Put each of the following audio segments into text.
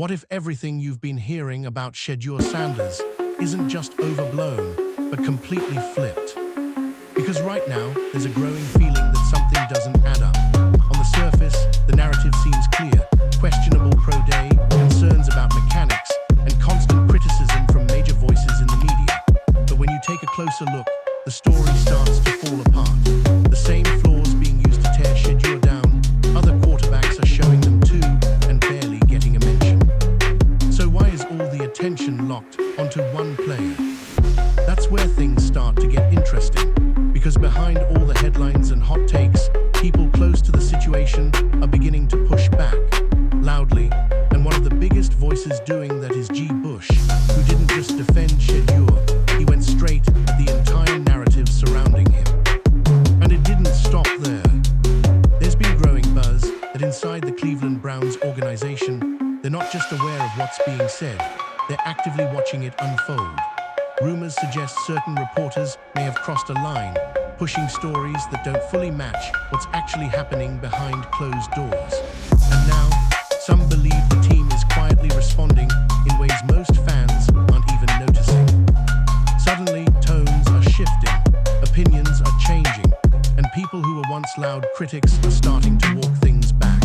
What if everything you've been hearing about Shedeur Sanders isn't just overblown, but completely flipped? Because right now, there's a growing feeling that something doesn't add up. On the surface, the narrative seems clear. Questionable pro day, concerns about mechanics, and constant criticism from major voices in the media. But when you take a closer look, the story starts to fall apart. The same flaws being used to tear Shedeur down, other quarterbacks are showing them too, and barely getting a mention. So why is all the attention locked onto one player? That's where things start to get interesting. Because behind all the headlines and hot takes, people close to the situation are beginning to push back, loudly, and one of the biggest voices doing that is G. Bush, who didn't just defend Shedeur, he went straight at the entire narrative surrounding him. And it didn't stop there. There's been growing buzz that inside the Cleveland Browns organization, they're not just aware of what's being said, they're actively watching it unfold. Rumors suggest certain reporters may have crossed a line, pushing stories that don't fully match what's actually happening behind closed doors. And now, some believe the team is quietly responding in ways most fans aren't even noticing. Suddenly, tones are shifting, opinions are changing, and people who were once loud critics are starting to walk things back.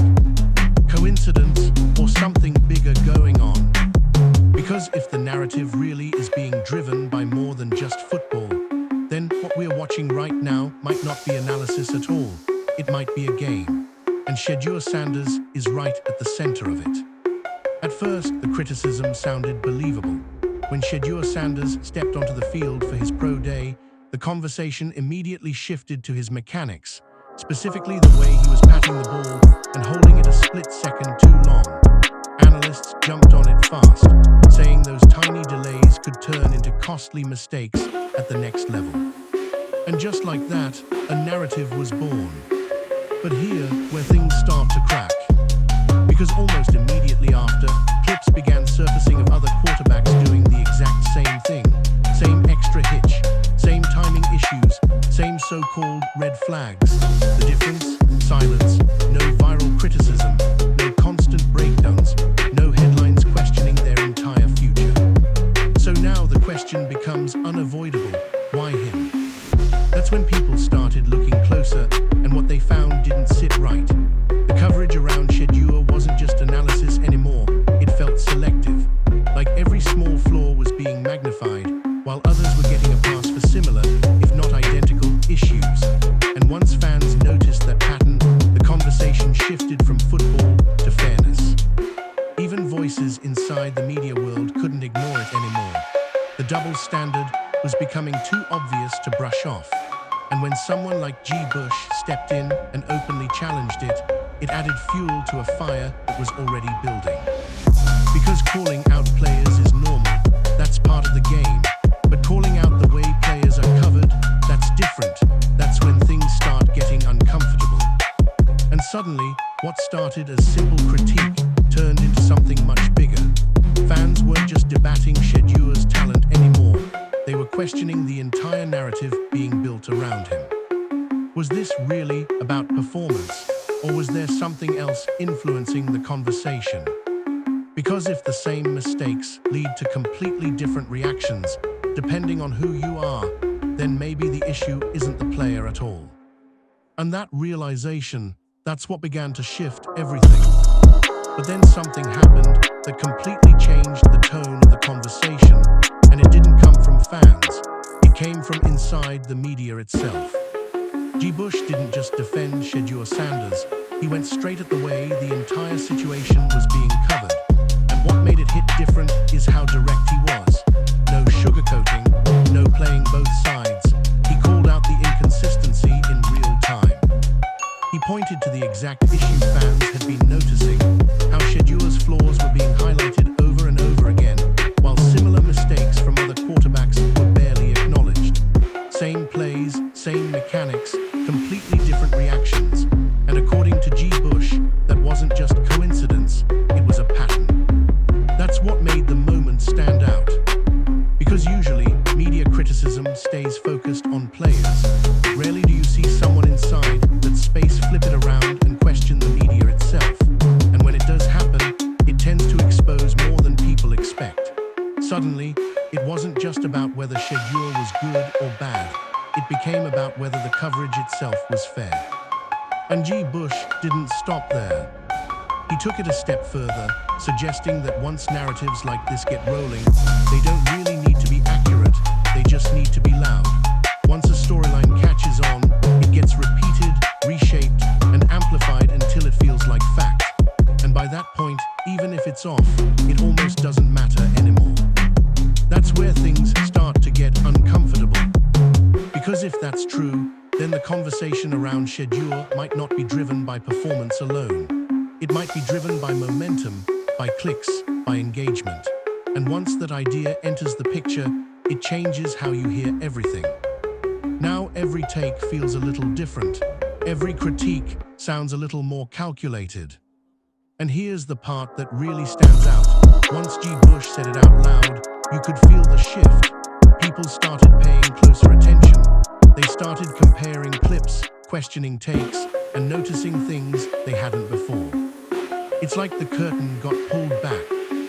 Coincidence or something bigger going on? Because if the narrative really is being driven by more than just football, then what we're watching right now might not be analysis at all. It might be a game. And Shedeur Sanders is right at the center of it. At first, the criticism sounded believable. When Shedeur Sanders stepped onto the field for his pro day, the conversation immediately shifted to his mechanics, specifically the way he was patting the ball and holding it a split second too long. Analysts jumped on it fast, saying those tiny delays could turn into costly mistakes at the next level. And just like that, a narrative was born. But here, where things start to crack. Because almost immediately after, clips began surfacing of other quarterbacks doing the exact same thing. Same extra hitch, same timing issues, same so-called red flags. The difference? Silence, no viral criticism, no constant breakdowns, no headlines questioning their entire future. So now the question becomes unavoidable. Why him? That's when people started looking closer, and what they found didn't sit right. The coverage around Shedeur wasn't just analysis anymore, it felt selective. Like every small flaw was being magnified, while others were getting a pass for similar, if not identical, issues. And once fans noticed that pattern, the conversation shifted from football to fairness. Even voices inside the media world couldn't ignore it anymore. The double standard was becoming too obvious to brush off. And when someone like G. Bush stepped in and openly challenged it, it added fuel to a fire that was already building. Because calling out players is normal, that's part of the game. But calling out the way players are covered, that's different. That's when things start getting uncomfortable. And suddenly, what started as simple critique turned into something much bigger. Fans weren't just debating Shedeur's talent anymore. They were questioning the entire narrative being built around him. Was this really about performance, or was there something else influencing the conversation? Because if the same mistakes lead to completely different reactions, depending on who you are, then maybe the issue isn't the player at all. And that realization, that's what began to shift everything. But then something happened that completely changed the tone of the conversation, and it didn't come from fans. It came from inside the media itself. G. Bush didn't just defend Shedeur Sanders, he went straight at the way the entire situation was being covered. And what made it hit different is how direct he was. No sugarcoating, no playing both sides. He called out the inconsistency in real time. He pointed to the exact issue fans had been noticing, how Shedeur's flaws were being highlighted over and over again, while similar mistakes from other quarterbacks were barely acknowledged. Same plays, same mechanics, completely different reactions. And according to G. Bush, that wasn't just coincidence, it was a pattern. That's what made the moment stand out. Because usually, media criticism stays focused on players. Rarely do you see someone inside that space flip it around and question just about whether Shedeur was good or bad. It became about whether the coverage itself was fair. And G. Bush didn't stop there. He took it a step further, suggesting that once narratives like this get rolling, they don't really need to be accurate, they just need to be loud. Once a storyline catches on, it gets repeated, reshaped, and amplified until it feels like fact. And by that point, even if it's off, it almost doesn't matter anymore. That's where things start to get uncomfortable. Because if that's true, then the conversation around Shedeur might not be driven by performance alone. It might be driven by momentum, by clicks, by engagement. And once that idea enters the picture, it changes how you hear everything. Now every take feels a little different. Every critique sounds a little more calculated. And here's the part that really stands out. Once G. Bush said it out loud, you could feel the shift. People started paying closer attention. They started comparing clips, questioning takes, and noticing things they hadn't before. It's like the curtain got pulled back,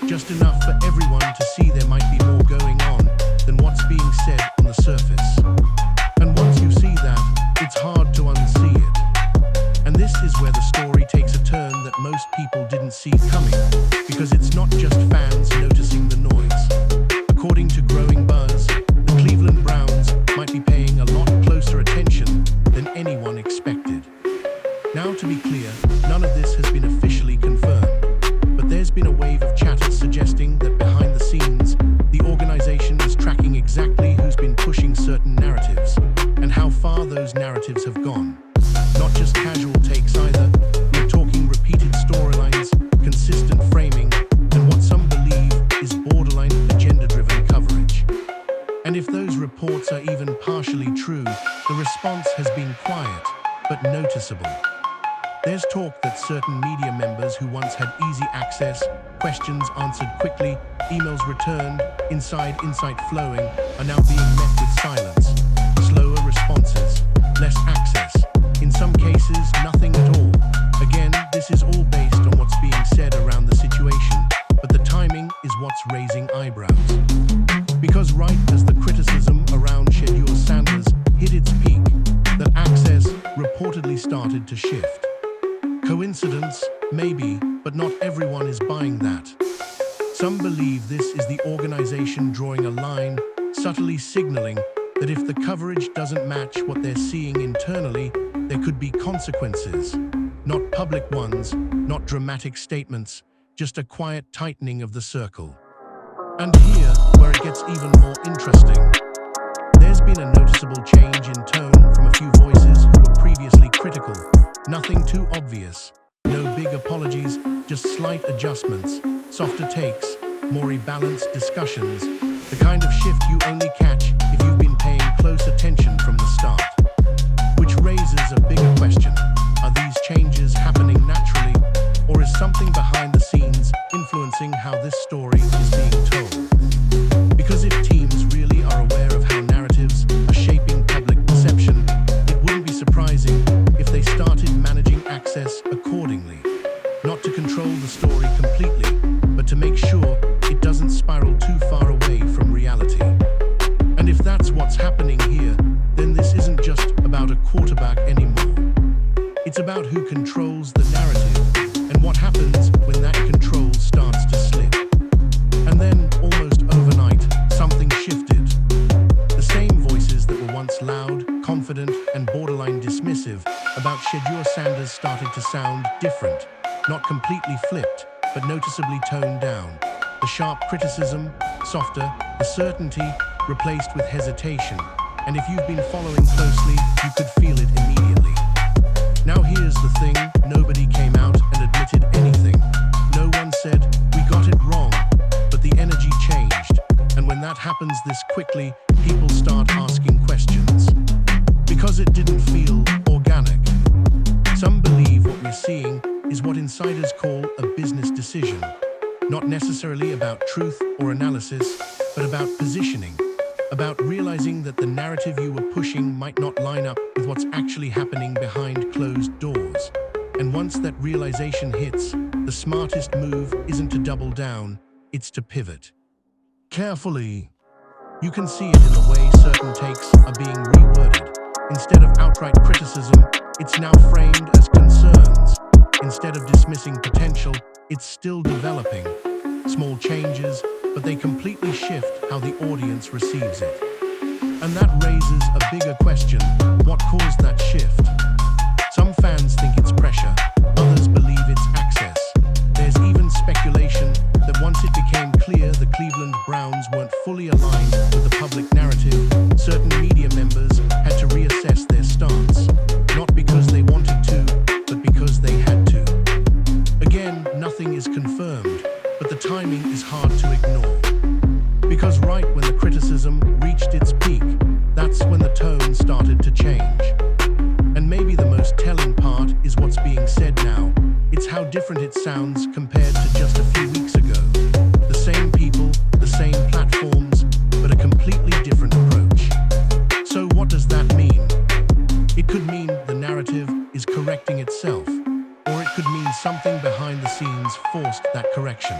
just enough for everyone to see there might be more going on than what's being said on the surface. And once you see that, it's hard to unsee it. And this is where the story takes a turn that most people didn't see coming, because it's not just fans noticing the noise. According to Growing Buzz, the Cleveland Browns might be paying a lot closer attention than anyone expected. Now, to be clear, none of this has been officially confirmed, but there's been a wave of chatter suggesting that behind the scenes, the organization is tracking exactly who's been pushing certain narratives and how far those narratives have gone. Not just casual takes either, we're talking repeated storylines, consistent framing, and what some believe is borderline agenda-driven coverage. And if those reports are even partially true, the response has been quiet, but noticeable. There's talk that certain media members who once had easy access, questions answered quickly, emails returned, insight flowing, are now being met with silence, slower responses, less access, in some cases nothing at all. Again, this is all based on what's being said around the situation, but the timing is what's raising eyebrows. Because right as the criticism around Shedeur Sanders hit its peak, that access reportedly started to shift. Coincidence? Maybe, but not everyone is buying that. Some believe this is the organization drawing a line, subtly signaling that if the coverage doesn't match what they're seeing internally, there could be consequences. Not public ones, not dramatic statements, just a quiet tightening of the circle. And here, where it gets even more interesting. There's been a noticeable change in tone from a few voices who were previously critical. Nothing too obvious. No big apologies, just slight adjustments, softer takes, more rebalanced discussions. The kind of shift you only catch if you've been paying close attention from the start. Which raises a bigger question. Are these changes happening naturally, or is something behind the scenes influencing how this story is being told? Because if teams really are aware of how narratives are shaping public perception, it wouldn't be surprising if they started managing access accordingly. Not to control the story completely, but to make sure it doesn't spiral too far away from reality. And if that's what's happening here, then this isn't just about a quarterback anymore. It's about who controls the narrative and what happens when that control starts to slip. And then, almost overnight, something shifted. The same voices that were once loud, confident, and borderline dismissive about Shedeur Sanders started to sound different. Not completely flipped, but noticeably toned down. The sharp criticism, softer, the certainty, replaced with hesitation. And if you've been following closely, you could feel it immediately. Now here's the thing, nobody came out and admitted anything. No one said, we got it wrong, but the energy changed. And when that happens this quickly, people start asking questions. Because it didn't feel organic. Some believe what we're seeing is what insiders call a business decision. Not necessarily about truth or analysis, but about positioning. About realizing that the narrative you were pushing might not line up with what's actually happening behind closed doors. And once that realization hits, the smartest move isn't to double down, it's to pivot. Carefully. You can see it in the way certain takes are being reworded. Instead of outright criticism, it's now framed as concerns. Instead of dismissing potential, it's still developing. Small changes, but they completely shift how the audience receives it. And that raises a bigger question: what caused that shift? Some fans think it's pressure, others believe it's access. There's even speculation that once it became clear the Cleveland Browns weren't fully aligned with the public narrative, certain media members had to reassess their stance. Not because they wanted to, but because they had to. Again, nothing is confirmed, but the timing is hard to ignore. Because right when the criticism reached its peak, that's when the tone started to change. And maybe the most telling part is what's being said now. It's how different it sounds compared to just a few weeks ago. The same people, the same platforms, but a completely different approach. So what does that mean? It could mean the narrative is correcting itself, or it could mean something behind the scenes forced that correction.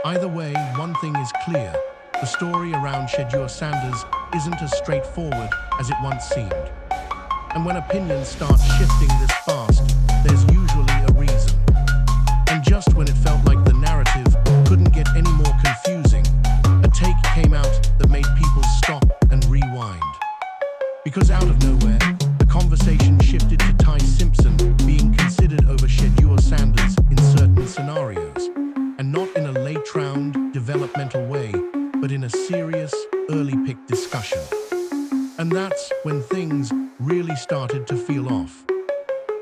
Either way, one thing is clear: the story around Shedeur Sanders isn't as straightforward as it once seemed. And when opinions start shifting this fast, there's usually a reason. And just when it felt like the narrative couldn't get any more confusing, a take came out that made people stop and rewind. Because out of nowhere, the conversation shifted to Ty Simpson being considered over Shedeur Sanders in certain scenarios. And not in a late-round, developmental way, but in a serious, early-pick discussion. And that's when things really started to feel off.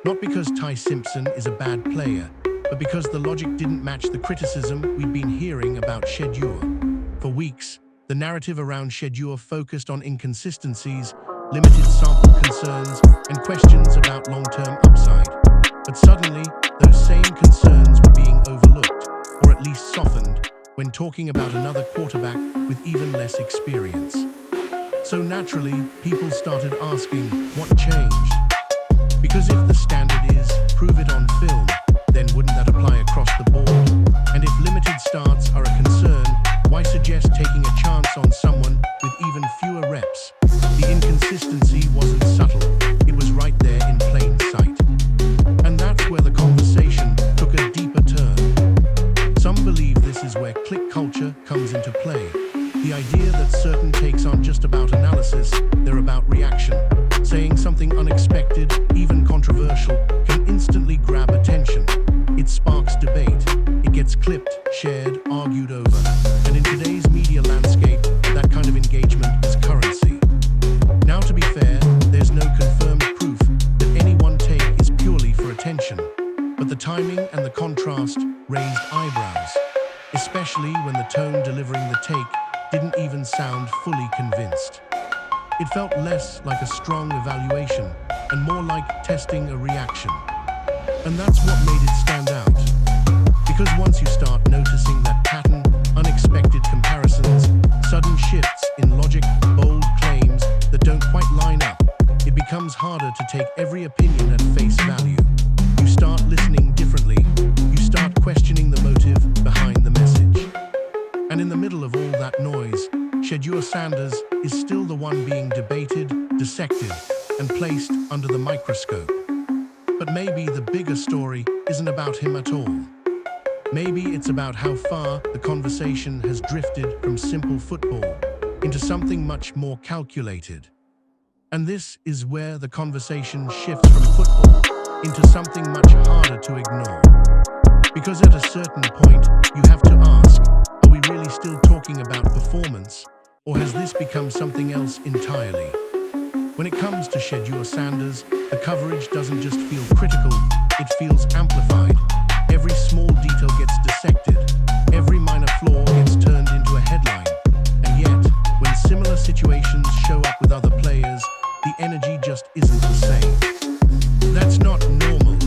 Not because Ty Simpson is a bad player, but because the logic didn't match the criticism we'd been hearing about Shedeur. For weeks, the narrative around Shedeur focused on inconsistencies, limited sample concerns, and questions about long-term upside. But suddenly, those same concerns were being overlooked, or at least softened, when talking about another quarterback with even less experience. So naturally, people started asking, what changed? Because if the standard is, prove it on film, then wouldn't that apply across the board? And if limited starts are a concern, why suggest taking a chance on someone with even fewer reps? The inconsistency wasn't subtle, it was right there in plain sight. And that's where the conversation took a deeper turn. Some believe this is where click culture comes into play. The idea that certain takes aren't just about analysis, they're about reaction. Saying something unexpected, even controversial, can instantly grab attention. It sparks debate. It gets clipped, shared, argued over. And in today's media landscape, that kind of engagement is currency. Now, to be fair, there's no confirmed proof that any one take is purely for attention. But the timing and the contrast raised eyebrows, especially when the tone delivering the take didn't even sound fully convinced. It felt less like a strong evaluation and more like testing a reaction. And that's what made it stand out. Because once you start noticing that pattern, unexpected comparisons, sudden shifts in logic, bold claims that don't quite line up, it becomes harder to take every opinion at face value. You start listening differently. You start questioning the motive behind the message. And in the middle of all that noise, Shedeur Sanders is still the one being debated, dissected, and placed under the microscope. But maybe the bigger story isn't about him at all. Maybe it's about how far the conversation has drifted from simple football into something much more calculated. And this is where the conversation shifts from football into something much harder to ignore. Because at a certain point, you have to ask, are we really still talking about performance, or has this become something else entirely? When it comes to Shedeur Sanders, the coverage doesn't just feel critical, it feels amplified. Every small detail gets dissected, every minor flaw gets turned into a headline. And yet, when similar situations show up with other players, the energy just isn't the same. That's not normal.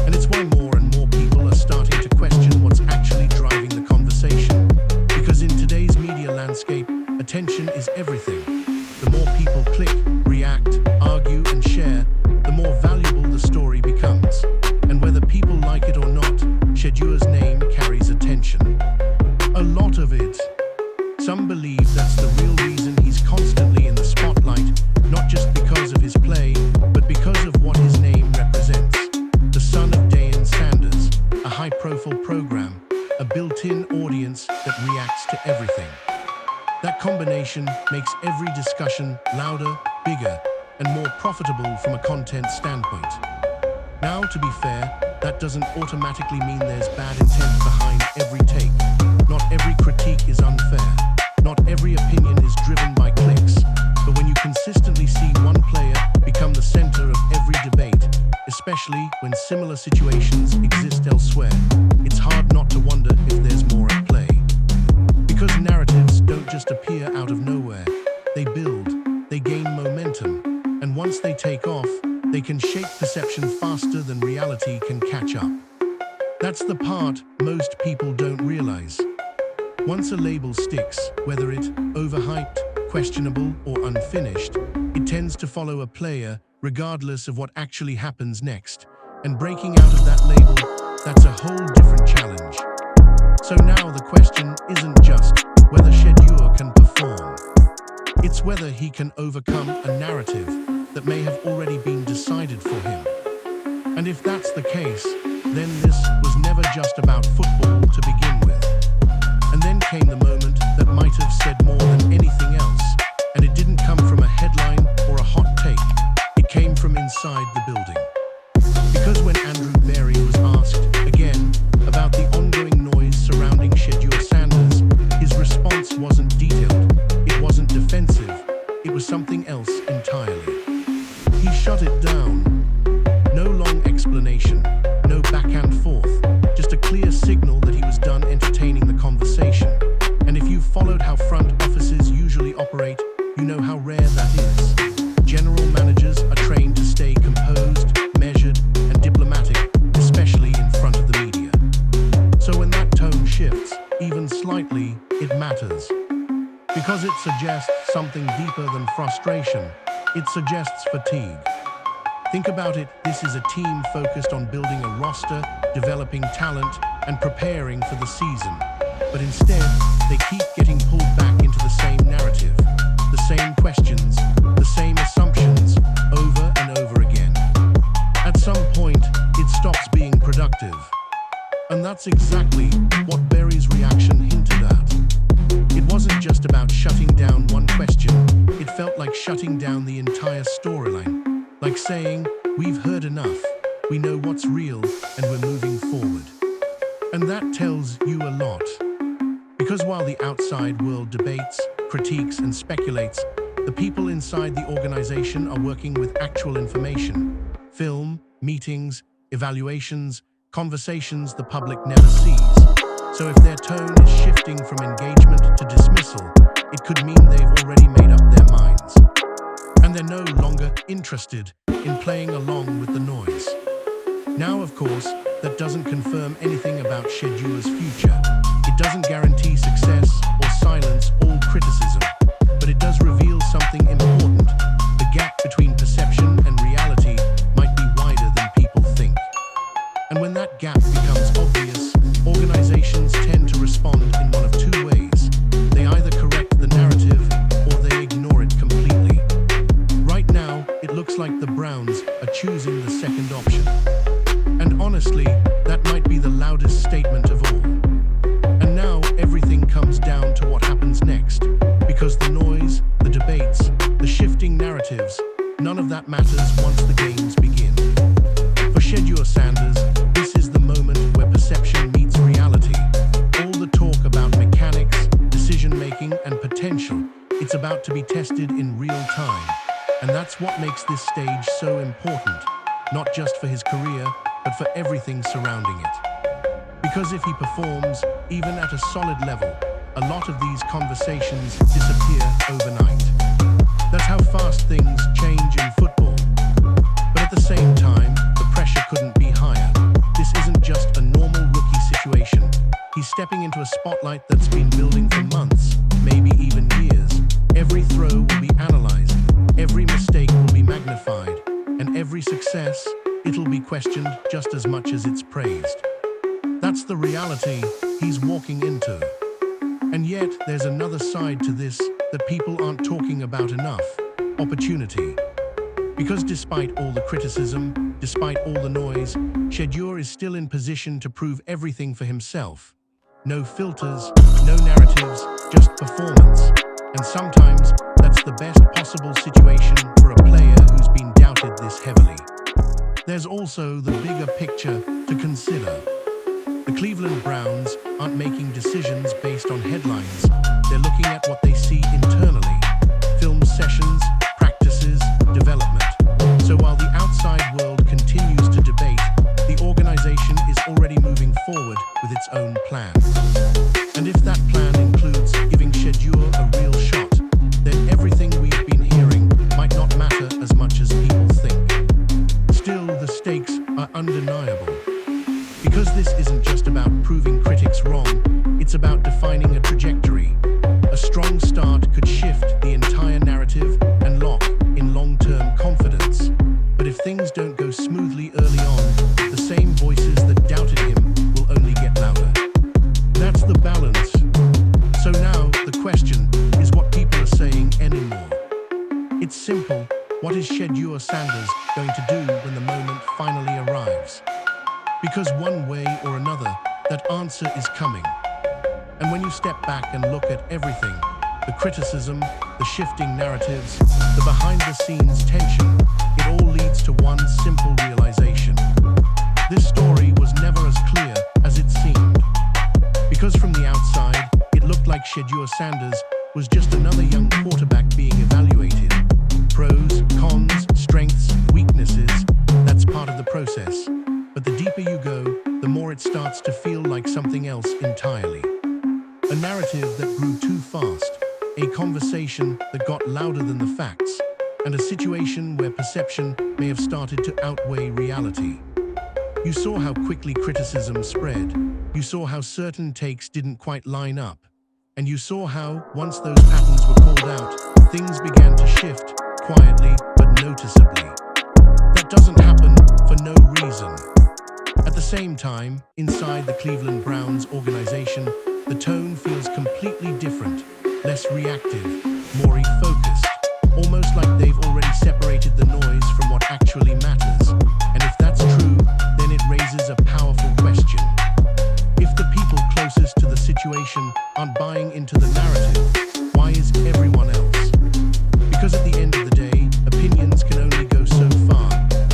And it's why more and more people are starting to question what's actually driving the conversation. Because in today's media landscape, attention is everything. The more people click, react, argue, and share, the more valuable the story becomes. And whether people like it or not, Shedeur's name carries attention. A lot of it. Some believe that's the real built-in audience that reacts to everything. That combination makes every discussion louder, bigger, and more profitable from a content standpoint. Now, to be fair, that doesn't automatically mean there's bad intent behind every take. Not every critique is unfair. Not every opinion is driven by clicks. But when you consistently see one player become the center of every debate, especially when similar situations exist elsewhere, it's hard not to wonder if there's more at play. Because narratives don't just appear out of nowhere. They build, they gain momentum, and once they take off, they can shape perception faster than reality can catch up. That's the part most people don't realize. Once a label sticks, whether it overhyped, questionable, or unfinished, it tends to follow a player regardless of what actually happens next. And breaking out of that label, that's a whole different challenge. So now the question isn't just whether Shedeur can perform. It's whether he can overcome a narrative that may have already been decided for him. And if that's the case, then this was never just about football to begin with. And then came the moment that might have said more than anything else, and it didn't come from a headline or a hot take. It came from inside the building. Because when Andrew Berry was asked, again, about the ongoing noise surrounding Shedeur Sanders, his response wasn't detailed, it wasn't defensive, it was something else entirely. He shut it down. No long explanation, no back and forth, just a clear signal that he was done entertaining the conversation. And if you've followed how front offices usually operate, you know how rare that is. General managers are trained to stay composed, measured, and diplomatic, especially in front of the media. So when that tone shifts, even slightly, it matters. Because it suggests something deeper than frustration. It suggests fatigue. Think about it, this is a team focused on building a roster, developing talent, and preparing for the season. But instead, they keep getting pulled back into the same narrative, the same questions, the same assumptions, over and over again. At some point, it stops being productive. And that's exactly what Berry's reaction hinted at. It wasn't just about shutting down one question, it felt like shutting down the entire storyline. Like saying, we've heard enough, we know what's real, and we're moving forward. And that tells you a lot. Because while the outside world debates, critiques, and speculates, the people inside the organization are working with actual information. Film, meetings, evaluations, conversations the public never sees. So if their tone is shifting from engagement to dismissal, it could mean they've already made up their minds. And they're no longer interested in playing along with the noise. Now, of course, that doesn't confirm anything about Shedeur's future. It doesn't guarantee success or silence all criticism, but it does reveal something important. The gap between perception and reality might be wider than people think. And when that gap becomes obvious, organizations tend to respond in one of two ways. They either correct the narrative or they ignore it completely. Right now, it looks like the Browns are choosing the second option. And honestly, that might be the loudest statement of all. And now everything comes down to what happens next. Because the noise, the debates, the shifting narratives, none of that matters once the games begin. For Shedeur Sanders, this is the moment where perception meets reality. All the talk about mechanics, decision-making, and potential, it's about to be tested in real time. And that's what makes this stage so important, not just for his career, but for everything surrounding it. Because if he performs, even at a solid level, a lot of these conversations disappear overnight. That's how fast things change in football. But at the same time, the pressure couldn't be higher. This isn't just a normal rookie situation. He's stepping into a spotlight that's been building for months, maybe even years. Every throw will be analyzed, every mistake will be magnified, and every success, it'll be questioned just as much as it's praised. That's the reality he's walking into. And yet, there's another side to this that people aren't talking about enough: opportunity. Because despite all the criticism, despite all the noise, Shedeur is still in position to prove everything for himself. No filters, no narratives, just performance. And sometimes that's the best possible situation for a player who's been doubted this heavily. There's also the bigger picture to consider. The Cleveland Browns aren't making decisions based on headlines. They're looking at what they see internally. Film sessions, practices, development. So while the outside world continues to debate, the organization is already moving forward with its own plan. And if that plan includes giving Shedeur a real shot, then everything we've been hearing might not matter as much as people think. Still, the stakes are undeniable. Because this isn't just about proving critics wrong, it's about defining a trajectory. A strong start could shift the entire narrative and lock in long-term confidence. But if things don't go smoothly early on, the same voices that doubted him will only get louder. That's the balance. So now, the question is what people are saying anymore. It's simple. What is Shedeur Sanders going to do when the moment finally arrives? Because one way or another, that answer is coming. And when you step back and look at everything, the criticism, the shifting narratives, the behind-the-scenes tension, it all leads to one simple realization. This story was never as clear as it seemed. Because from the outside, it looked like Shedeur Sanders was just another young quarterback being evaluated. Pros, cons, strengths, weaknesses, that's part of the process. But the deeper you go, the more it starts to feel like something else entirely. A narrative that grew too fast, a conversation that got louder than the facts, and a situation where perception may have started to outweigh reality. You saw how quickly criticism spread. You saw how certain takes didn't quite line up. And you saw how, once those patterns were called out, things began to shift, quietly but noticeably. That doesn't happen for no reason. At the same time, inside the Cleveland Browns organization, the tone feels completely different, less reactive, more focused, almost like they've already separated the noise from what actually matters. And if that's true, then it raises a powerful question. If the people closest to the situation aren't buying into the narrative, why is everyone else? Because at the end of the day, opinions can only go so far,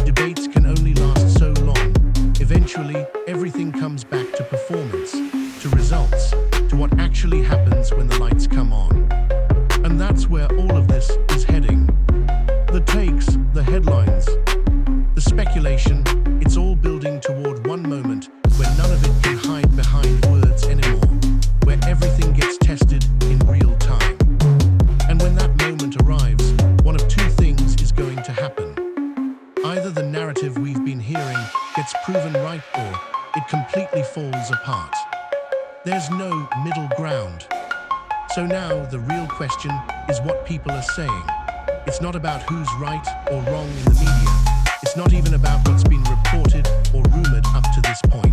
debates can only last so long. Eventually, everything comes back to performance, to results, to what actually happens when the lights come on. And that's where all of this is heading. The takes, the headlines, the speculation, it's all building toward one moment where none of it can hide behind words anymore, where everything gets tested in real time. And when that moment arrives, one of two things is going to happen. Either the narrative we've been hearing gets proven right or it completely falls apart. There's no middle ground. So now the real question is what people are saying. It's not about who's right or wrong in the media. It's not even about what's been reported or rumored up to this point.